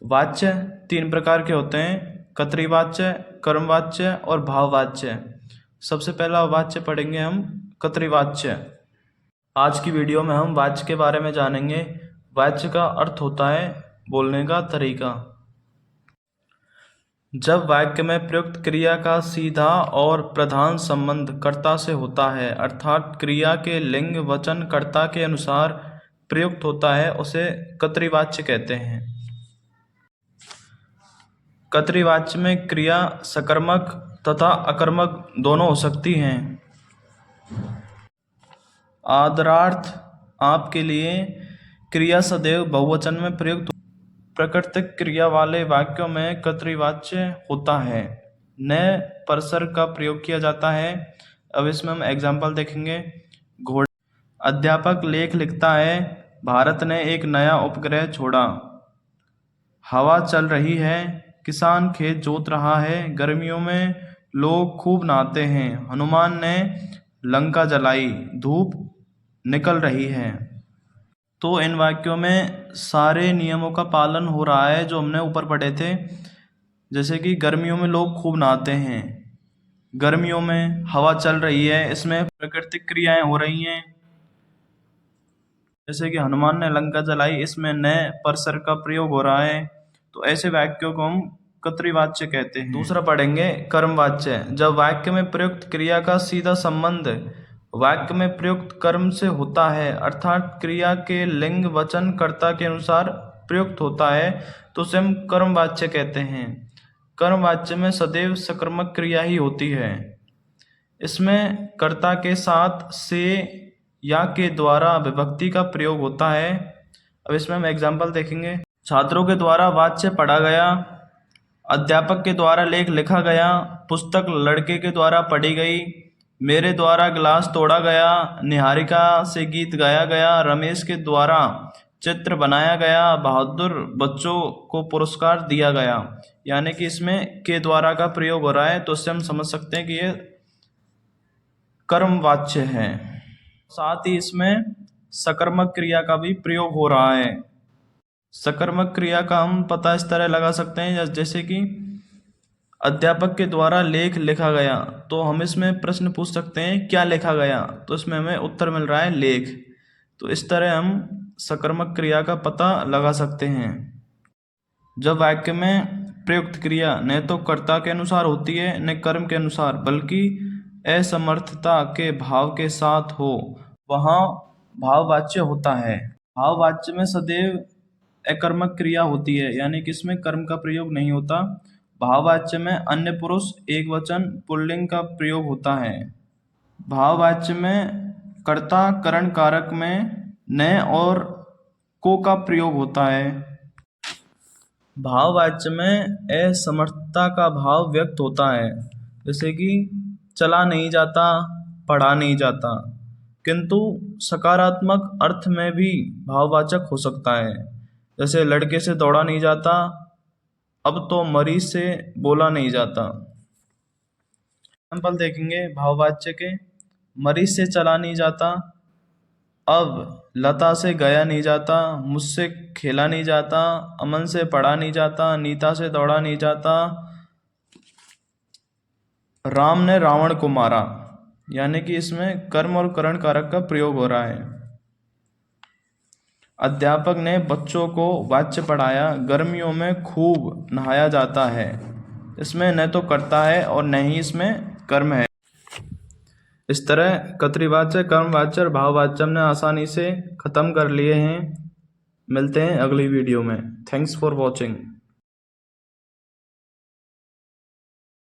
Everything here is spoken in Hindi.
वाच्य तीन प्रकार के होते हैं, कर्तृवाच्य, कर्मवाच्य और भाववाच्य। सबसे पहला वाच्य पढ़ेंगे हम कर्तृवाच्य। आज की वीडियो में हम वाच्य के बारे में जानेंगे। वाच्य का अर्थ होता है बोलने का तरीका। जब वाक्य में प्रयुक्त क्रिया का सीधा और प्रधान संबंध कर्ता से होता है, अर्थात क्रिया के लिंग वचन कर्ता के अनुसार प्रयुक्त होता है, उसे कर्तृवाच्य कहते हैं। कर्तृवाच्य में क्रिया सकर्मक तथा अकर्मक दोनों हो सकती हैं। आदरार्थ आपके लिए क्रिया सदैव बहुवचन में प्रयुक्त प्राकृतिक क्रिया वाले वाक्यों में कर्तृवाच्य होता है। न परसर का प्रयोग किया जाता है। अब इसमें हम एग्जाम्पल देखेंगे। अध्यापक लेख लिखता है, भारत ने एक नया उपग्रह छोड़ा। हवा चल रही है, किसान खेत जोत रहा है, गर्मियों में लोग खूब नहाते हैं। हनुमान ने लंका जलाई, धूप निकल रही है। तो इन वाक्यों में सारे नियमों का पालन हो रहा है जो हमने ऊपर पढ़े थे। जैसे कि गर्मियों में लोग खूब नहाते हैं, गर्मियों में हवा चल रही है, इसमें प्राकृतिक क्रियाएं हो रही हैं। जैसे कि हनुमान ने लंका जलाई, इसमें न परसर का प्रयोग हो रहा है। तो ऐसे वाक्यों को हम कर्तृवाच्य कहते हैं। दूसरा पढ़ेंगे कर्मवाच्य। जब वाक्य में प्रयुक्त क्रिया का सीधा संबंध वाक्य में प्रयुक्त कर्म से होता है, अर्थात क्रिया के लिंग वचन कर्ता के अनुसार प्रयुक्त होता है, तो उसे हम कर्मवाच्य कहते हैं। कर्मवाच्य में सदैव सकर्मक क्रिया ही होती है। इसमें कर्ता के साथ से या के द्वारा विभक्ति का प्रयोग होता है। अब इसमें हम एग्जाम्पल देखेंगे। छात्रों के द्वारा वाच्य पढ़ा गया, अध्यापक के द्वारा लेख लिखा गया, पुस्तक लड़के के द्वारा पढ़ी गई, मेरे द्वारा गिलास तोड़ा गया, निहारिका से गीत गाया गया, रमेश के द्वारा चित्र बनाया गया, बहादुर बच्चों को पुरस्कार दिया गया। यानी कि इसमें के द्वारा का प्रयोग हो रहा है, तो इससे हम समझ सकते हैं कि ये कर्मवाच्य है। साथ ही इसमें सकर्मक क्रिया का भी प्रयोग हो रहा है। सकर्मक क्रिया का हम पता इस तरह लगा सकते हैं, जैसे कि अध्यापक के द्वारा लेख लिखा गया, तो हम इसमें प्रश्न पूछ सकते हैं क्या लिखा गया, तो इसमें हमें उत्तर मिल रहा है लेख। तो इस तरह हम सकर्मक क्रिया का पता लगा सकते हैं। जब वाक्य में प्रयुक्त क्रिया न तो कर्ता के अनुसार होती है न कर्म के अनुसार, बल्कि असमर्थता के भाव के साथ हो, वहाँ भाववाच्य होता है। भाववाच्य में सदैव अकर्मक क्रिया होती है, यानी कि इसमें कर्म का प्रयोग नहीं होता। भाववाच्य में अन्य पुरुष एकवचन पुल्लिंग का प्रयोग होता है। भाववाच्य में कर्ता करण कारक में न और को का प्रयोग होता है। भाववाच्य में असमर्थता का भाव व्यक्त होता है, जैसे कि चला नहीं जाता, पढ़ा नहीं जाता। किंतु सकारात्मक अर्थ में भी भाववाचक हो सकता है, जैसे लड़के से दौड़ा नहीं जाता, अब तो मरीज से बोला नहीं जाता। एग्जाम्पल देखेंगे भाववाच्य के। मरीज से चला नहीं जाता, अब लता से गया नहीं जाता, मुझसे खेला नहीं जाता, अमन से पढ़ा नहीं जाता, नीता से दौड़ा नहीं जाता, राम ने रावण को मारा। यानी कि इसमें कर्म और करण कारक का प्रयोग हो रहा है। अध्यापक ने बच्चों को वाच्य पढ़ाया, गर्मियों में खूब नहाया जाता है। इसमें न तो कर्ता है और न ही इसमें कर्म है। इस तरह कर्तृवाच्य, कर्मवाच्य और भाववाच्य हमने आसानी से खत्म कर लिए हैं। मिलते हैं अगली वीडियो में। Thanks for watching.